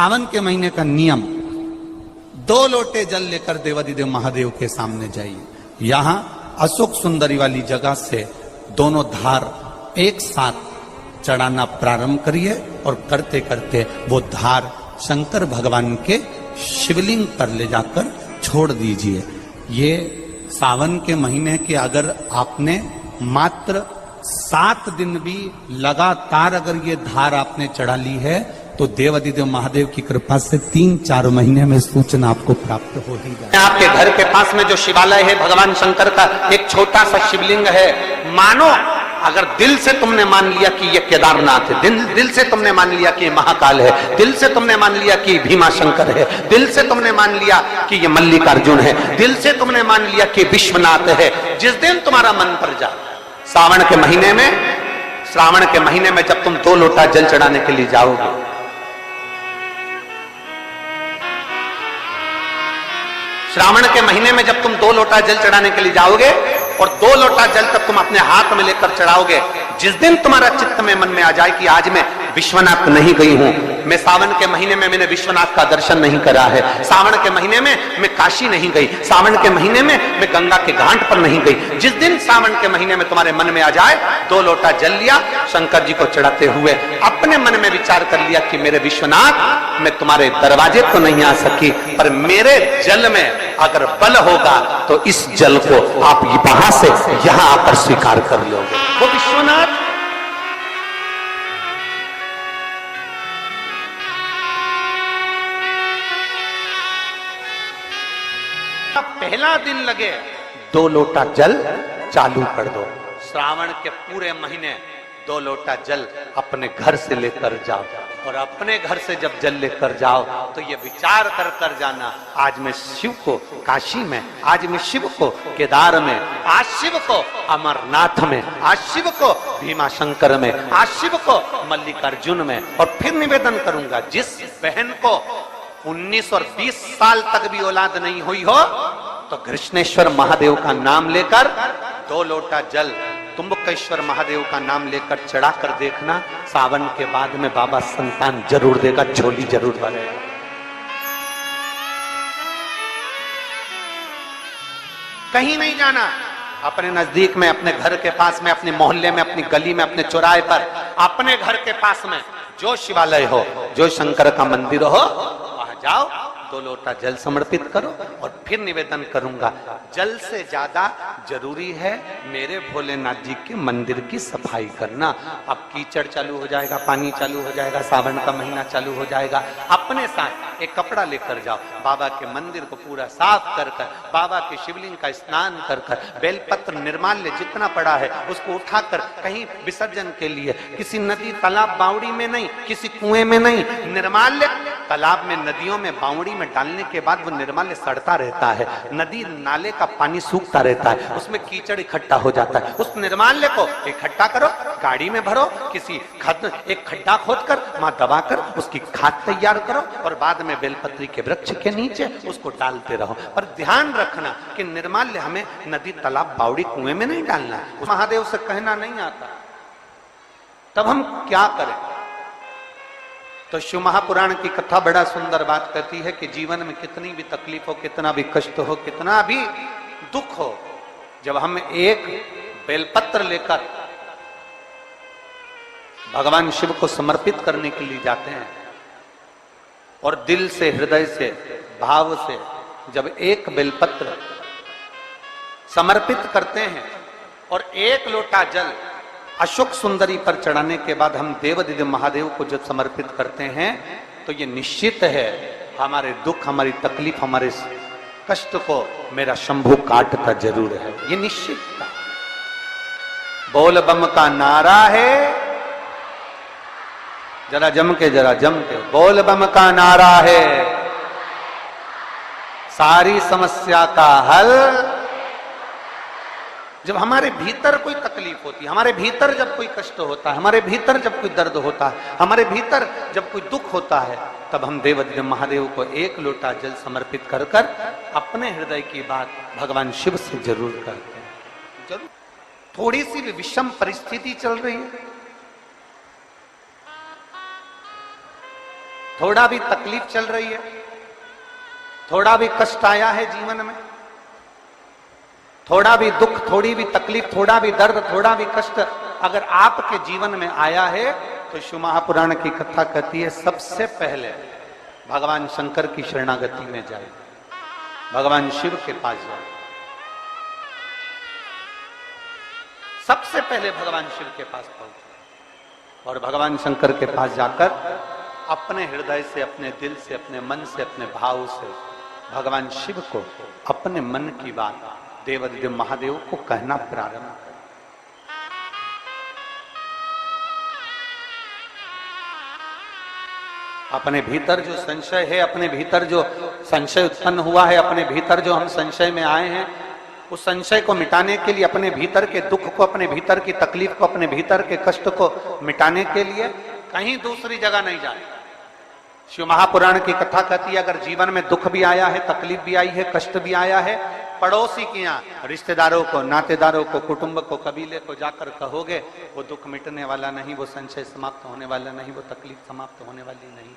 सावन के महीने का नियम, 2 लोटे जल लेकर देवाधिदेव महादेव के सामने जाइए। यहां अशोक सुंदरी वाली जगह से दोनों धार एक साथ चढ़ाना प्रारंभ करिए और करते करते वो धार शंकर भगवान के शिवलिंग पर ले जाकर छोड़ दीजिए। ये सावन के महीने के अगर आपने मात्र 7 दिन भी लगातार अगर ये धार आपने चढ़ा ली है तो देवाधिदेव महादेव की कृपा से 3-4 महीने में सूचना आपको प्राप्त हो ही जाए। आपके घर के पास में जो शिवालय है भगवान शंकर का एक छोटा सा शिवलिंग है, मानो अगर दिल से तुमने मान लिया कि ये केदारनाथ है, दिल से तुमने मान लिया कि ये महाकाल है, दिल से तुमने मान लिया कि भीमा शंकर है, दिल से तुमने मान लिया कि ये मल्लिकार्जुन है, दिल से तुमने मान लिया कि विश्वनाथ है। जिस दिन तुम्हारा मन पर जाए, श्रावण के महीने में जब तुम 2 लोटा जल चढ़ाने के लिए जाओगे, श्रावण के महीने में जब तुम 2 लोटा जल चढ़ाने के लिए जाओगे और 2 लोटा जल तक तुम अपने हाथ में लेकर चढ़ाओगे, जिस दिन तुम्हारा चित्त में मन में आ जाए कि आज मैं विश्वनाथ नहीं गई हूं, मैं सावन के महीने में मैंने विश्वनाथ का दर्शन नहीं करा है, सावन के महीने में मैं काशी नहीं गई, सावन के महीने में मैं गंगा के घाट पर नहीं गई, जिस दिन सावन के महीने में तुम्हारे मन में आ जाए 2 लोटा जल लिया, शंकर जी को चढ़ाते हुए अपने मन में विचार कर लिया कि मेरे विश्वनाथ, मैं तुम्हारे दरवाजे तो नहीं आ सकी, पर मेरे जल में अगर बल होगा तो इस जल को आप वहां से यहां आकर स्वीकार कर लोगे। वो विश्वनाथ पहला दिन लगे 2 लोटा जल चालू कर दो। श्रावण के पूरे महीने 2 लोटा जल अपने घर से लेकर जाओ और अपने घर से जब जल लेकर जाओ तो ये विचार कर कर जाना, आज मैं शिव को काशी में, आज मैं शिव को केदार में, आज शिव को अमरनाथ में, आज शिव को भीमा शंकर में, आज शिव को मल्लिकार्जुन में। और फिर निवेदन करूंगा, जिस बहन को 19 और 20 साल तक भी औलाद नहीं हुई हो तो कृष्णेश्वर महादेव का नाम लेकर 2 लोटा जल तुम्बकेश्वर महादेव का नाम लेकर चढ़ा कर देखना, सावन के बाद में बाबा संतान जरूर देगा, झोली जरूर भरेगा। कहीं नहीं जाना, अपने नजदीक में, अपने घर के पास में, अपने मोहल्ले में, अपनी गली में, अपने चौराहे पर, अपने घर के पास में जो शिवालय हो, जो शंकर का मंदिर हो, वहां जाओ, 2 लोटा जल समर्पित करो और फिर निवेदन करूंगा, जल से ज्यादा जरूरी है मेरे भोलेनाथ जी के मंदिर की सफाई करना। अब कीचड़ चालू हो जाएगा, पानी चालू हो जाएगा, सावन का महीना चालू हो जाएगा, अपने साथ एक कपड़ा लेकर जाओ, बाबा के मंदिर को पूरा साफ कर कर, बाबा के शिवलिंग का स्नान कर कर, बेलपत्र निर्माल्य जितना पड़ा है उसको उठाकर कहीं विसर्जन के लिए, किसी नदी तालाब बावड़ी में नहीं, किसी कुएं में नहीं, निर्माल्य तालाब में, नदियों में, बावड़ी में डालने के बाद वो निर्माल्य सड़ता रहता है, नदी नाले का पानी सूखता रहता है, उसमें कीचड़ इकट्ठा हो जाता है। उस निर्माल्य को इकट्ठा करो, गाड़ी में भरो, किसी एक खड्डा खोदकर वहां दबाकर उसकी खाद तैयार करो और बाद में बेलपत्री के वृक्ष के नीचे उसको डालते रहो। पर ध्यान रखना कि निर्माल्य हमें नदी तालाब बावड़ी कुएं में नहीं डालना है, महादेव से कहना नहीं आता। तब हम क्या करें? तो शिव महापुराण की कथा बड़ा सुंदर बात कहती है कि जीवन में कितनी भी तकलीफ हो, कितना भी कष्ट हो, कितना भी दुख हो, जब हम एक बेलपत्र लेकर भगवान शिव को समर्पित करने के लिए जाते हैं और दिल से, हृदय से, भाव से जब एक बेलपत्र समर्पित करते हैं और 1 लोटा जल अशोक सुंदरी पर चढ़ाने के बाद हम देवाधिदेव महादेव को जब समर्पित करते हैं तो ये निश्चित है हमारे दुख, हमारी तकलीफ, हमारे कष्ट को मेरा शंभू काटता जरूर है, ये निश्चित था। बोल बम का नारा है, जरा जम के, बोल बम का नारा है, सारी समस्या का हल। जब हमारे भीतर कोई तकलीफ होती है, हमारे भीतर जब कोई कष्ट होता है, हमारे भीतर जब कोई दर्द होता है, हमारे भीतर जब कोई दुख होता है, तब हम देवाधिदेव महादेव को 1 लोटा जल समर्पित कर कर अपने हृदय की बात भगवान शिव से जरूर करते हैं। जरूर थोड़ी सी भी विषम परिस्थिति चल रही है, थोड़ा भी तकलीफ चल रही है, थोड़ा भी कष्ट आया है जीवन में, थोड़ा भी दुख, थोड़ी भी तकलीफ, थोड़ा भी दर्द, थोड़ा भी कष्ट अगर आपके जीवन में आया है तो शिव महापुराण की कथा कहती है सबसे पहले भगवान शंकर की शरणागति में जाए, भगवान शिव के पास जाए। सबसे पहले भगवान शिव के पास पहुंचे और भगवान शंकर के पास जाकर अपने हृदय से, अपने दिल से, अपने मन से, अपने भाव से भगवान शिव को अपने मन की बात देवादिदेव महादेव को कहना प्रारंभ कर। अपने भीतर जो संशय है, अपने भीतर जो संशय उत्पन्न हुआ है, अपने भीतर जो हम संशय में आए हैं, उस संशय को मिटाने के लिए, अपने भीतर के दुख को, अपने भीतर की तकलीफ को, अपने भीतर के कष्ट को मिटाने के लिए कहीं दूसरी जगह नहीं जाए। शिव महापुराण की कथा कहती है अगर जीवन में दुख भी आया है, तकलीफ भी आई है, कष्ट भी आया है, पड़ोसी के यहाँ, रिश्तेदारों को, नातेदारों को, कुटुंब को, कबीले को जाकर कहोगे, वो दुख मिटने वाला नहीं, वो संशय समाप्त होने वाला नहीं, वो तकलीफ समाप्त होने वाली नहीं,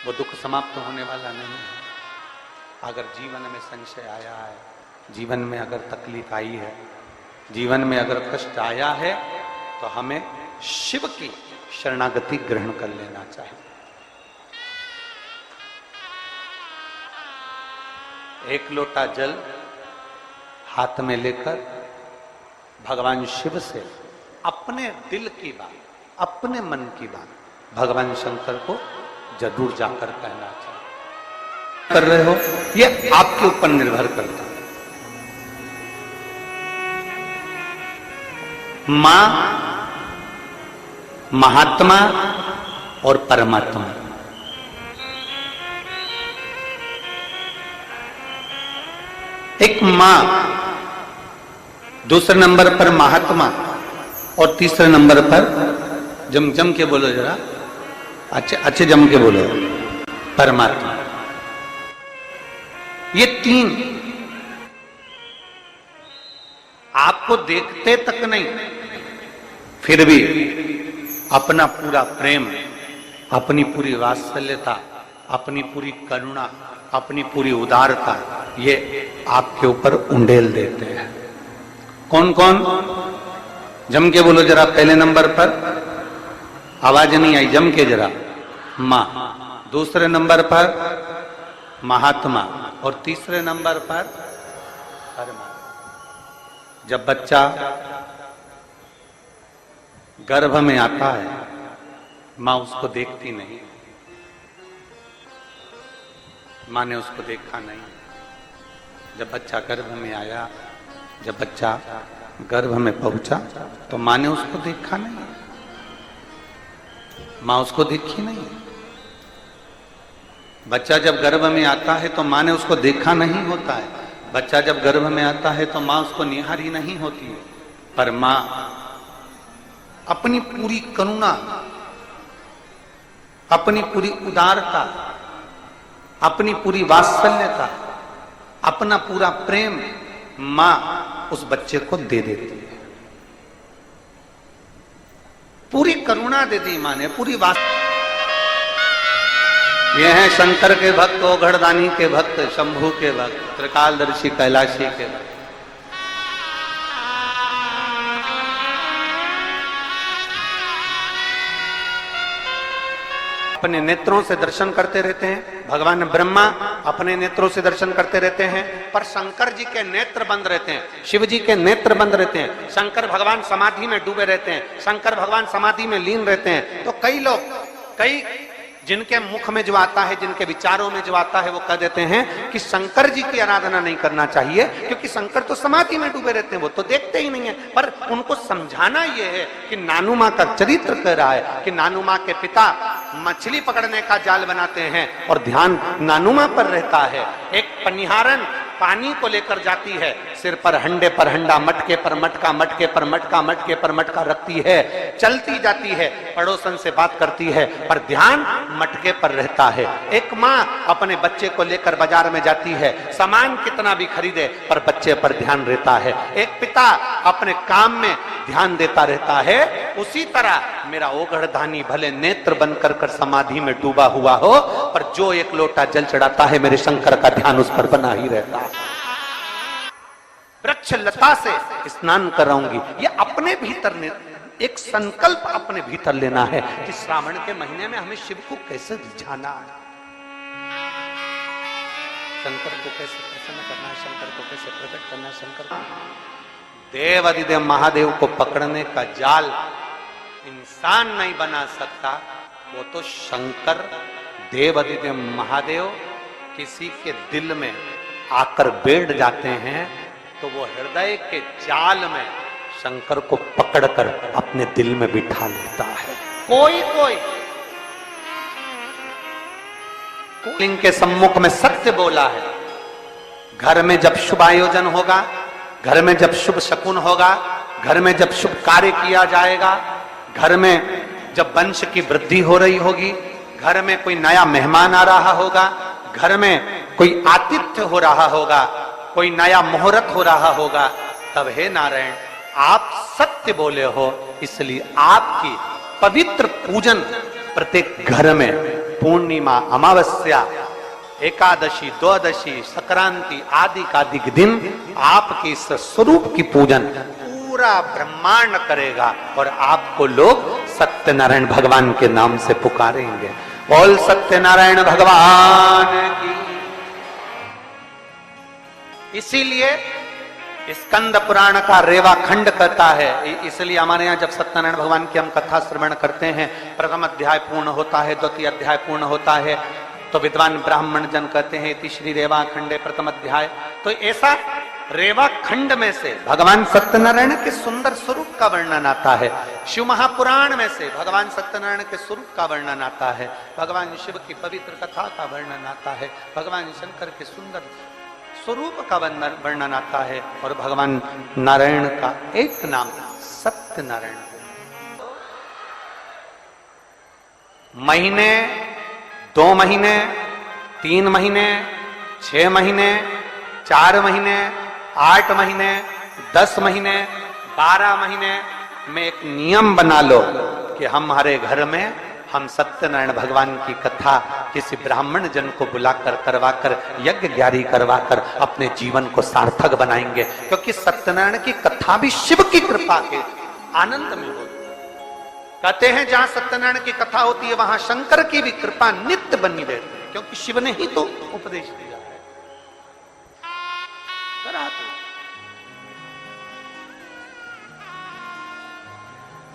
वो दुख समाप्त होने वाला नहीं है। अगर जीवन में संशय आया है, जीवन में अगर तकलीफ आई है, जीवन में अगर कष्ट आया है, तो हमें शिव की शरणागति ग्रहण कर लेना चाहिए। एक लोटा जल हाथ में लेकर भगवान शिव से अपने दिल की बात, अपने मन की बात भगवान शंकर को जरूर जाकर कहना चाहिए। कर रहे हो ये आपके ऊपर निर्भर करता है। मां, महात्मा और परमात्मा, एक मां, दूसरे नंबर पर महात्मा और तीसरे नंबर पर जम के बोलो जरा, अच्छे जम के बोलो, परमात्मा। ये तीन आपको देखते तक नहीं, फिर भी अपना पूरा प्रेम, अपनी पूरी वात्सल्यता, अपनी पूरी करुणा, अपनी पूरी उदारता ये आपके ऊपर उंडेल देते हैं। कौन कौन? जम के बोलो जरा। पहले नंबर पर आवाज नहीं आई, जम के जरा। मां, दूसरे नंबर पर महात्मा और तीसरे नंबर पर परमात्मा। जब बच्चा गर्भ में आता है, मां उसको देखती नहीं, मां ने उसको देखा नहीं। जब बच्चा गर्भ में आया, जब बच्चा गर्भ में पहुंचा, तो मां ने उसको देखा नहीं, मां उसको देखी नहीं। बच्चा जब गर्भ में आता है तो मां ने उसको देखा नहीं होता है। बच्चा जब गर्भ में आता है तो मां उसको निहारी नहीं होती है, पर मां अपनी पूरी करुणा, अपनी पूरी उदारता, अपनी पूरी वात्सल्यता, अपना पूरा प्रेम मां उस बच्चे को दे देती है। पूरी करुणा दे दी मां ने, पूरी ये हैं शंकर के भक्त, ओघड़दानी के भक्त, शंभू के भक्त, त्रिकालदर्शी कैलाशी के भक्त। अपने नेत्रों से दर्शन करते रहते हैं। भगवान ब्रह्मा अपने नेत्रों से दर्शन करते रहते हैं, पर शंकर जी के नेत्र बंद रहते हैं, शिव जी के नेत्र बंद रहते हैं। शंकर भगवान समाधि में डूबे रहते हैं, शंकर भगवान समाधि में लीन रहते हैं। तो कई लोग, कई जिनके मुख में जो आता है, जिनके विचारों में जो आता है, वो कह देते हैं कि शंकर जी की आराधना नहीं करना चाहिए, क्योंकि शंकर तो समाधि में डूबे रहते हैं, वो तो देखते ही नहीं है। पर उनको समझाना यह है कि नानू मां का चरित्र कह रहा है कि नानू मां के पिता मछली पकड़ने का जाल बनाते हैं और ध्यान नानू मां पर रहता है। एक पनिहारन पानी को लेकर जाती है, सिर पर हंडे पर हंडा, मटके पर मटका, मटके पर मटका, मटके पर मटका रखती है, चलती जाती है, पड़ोसन से बात करती है, पर ध्यान मटके पर रहता है। एक माँ अपने बच्चे को लेकर बाजार में जाती है, सामान कितना भी खरीदे पर बच्चे पर ध्यान रहता है। एक पिता अपने काम में ध्यान देता रहता है, उसी तरह मेरा ओगढ़धानी भले नेत्र बंद कर कर समाधि में डूबा हुआ हो, पर जो एक लोटा जल चढ़ाता है मेरे शंकर का ध्यान उस पर बना ही रहता है। वृक्ष लता से स्नान कराऊंगी, ये अपने भीतर एक संकल्प अपने भीतर लेना है कि श्रावण के महीने में हमें शिव को कैसे रिझाना है, शंकर को कैसे प्रसन्न करना है, शंकर को कैसे प्रकट करना है, शंकर को देवादिदेव महादेव को पकड़ने का जाल इंसान नहीं बना सकता, वो तो शंकर देवादिदेव महादेव किसी के दिल में आकर बैठ जाते हैं तो वो हृदय के जाल में शंकर को पकड़कर अपने दिल में बिठा लेता है। कोई कोई लिंग के सम्मुख में सत्य बोला है, घर में जब शुभ आयोजन होगा, घर में जब शुभ शकुन होगा, घर में जब शुभ कार्य किया जाएगा, घर में जब वंश की वृद्धि हो रही होगी, घर में कोई नया मेहमान आ रहा होगा, घर में कोई आतिथ्य हो रहा होगा, कोई नया मुहूर्त हो रहा होगा, तब हे नारायण आप सत्य बोले हो, इसलिए आपकी पवित्र पूजन प्रत्येक घर में पूर्णिमा, अमावस्या, एकादशी, द्वादशी, संक्रांति आदि का दिन आपके इस स्वरूप की पूजन पूरा ब्रह्मांड करेगा और आपको लोग सत्यनारायण भगवान के नाम से पुकारेंगे। बोल सत्यनारायण भगवान की। इसीलिए स्कंद पुराण का रेवा खंड कहता है, इसलिए हमारे यहाँ जब सत्यनारायण भगवान की हम कथा श्रवण करते हैं, प्रथम अध्याय पूर्ण होता है, द्वितीय अध्याय पूर्ण होता है, तो विद्वान ब्राह्मण जन कहते हैं इति श्री रेवा खंडे प्रथम अध्याय। तो ऐसा रेवा खंड में से भगवान सत्यनारायण के सुंदर स्वरूप का वर्णन आता है, शिव महापुराण में से भगवान सत्यनारायण के स्वरूप का वर्णन आता है, भगवान शिव की पवित्र कथा का वर्णन आता है, भगवान शंकर के सुंदर स्वरूप का वर्णन आता है, और भगवान नारायण का एक नाम सत्यनारायण। महीने, 2 महीने, 3 महीने, 6 महीने, 4 महीने, 8 महीने, 10 महीने, 12 महीने में एक नियम बना लो कि हमारे घर में हम सत्यनारायण भगवान की कथा किसी ब्राह्मण जन को बुलाकर करवाकर यज्ञ ग्यारी करवाकर अपने जीवन को सार्थक बनाएंगे, क्योंकि सत्यनारायण की कथा भी शिव की कृपा के आनंद में होती है। कहते हैं जहां सत्यनारायण की कथा होती है वहां शंकर की भी कृपा नित्य बनी रहती है, क्योंकि शिव ने ही तो उपदेश दिया है।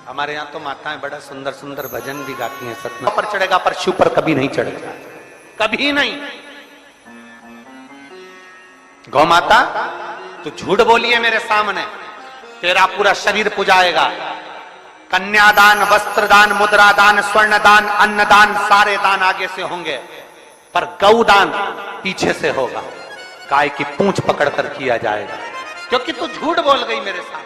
हमारे यहाँ तो माताएं बड़ा सुंदर सुंदर भजन भी गाती हैं, सतना पर चढ़ेगा पर शिव पर कभी नहीं चढ़ेगा, कभी नहीं। गौ माता तू झूठ बोली है मेरे सामने, तेरा पूरा शरीर पुजाएगा, कन्यादान, वस्त्रदान, मुद्रादान, स्वर्णदान, अन्नदान, सारे दान आगे से होंगे, पर गौदान पीछे से होगा, गाय की पूंछ पकड़कर किया जाएगा, क्योंकि तू झूठ बोल गई मेरे सामने।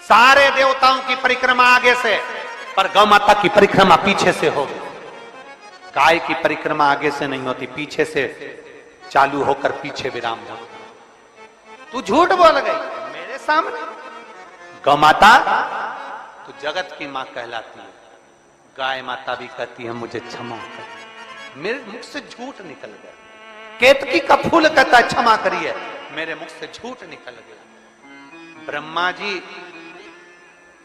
सारे देवताओं की परिक्रमा आगे से, पर गौ माता की परिक्रमा पीछे से होगी। गाय की परिक्रमा आगे से नहीं होती, पीछे से चालू होकर पीछे विराम होता। तू झूठ बोल गई मेरे सामने। गौ माता तू जगत की मां कहलाती है, गाय माता भी कहती है मुझे क्षमा कर, मेरे मुख से झूठ निकल गया। केतकी का फूल कहता है क्षमा करिए, मेरे मुख से झूठ निकल गया। ब्रह्मा जी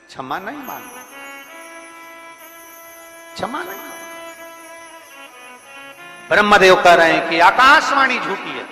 क्षमा नहीं मांगे, क्षमा नहीं। ब्रह्मदेव कह रहे हैं कि आकाशवाणी झूठी है,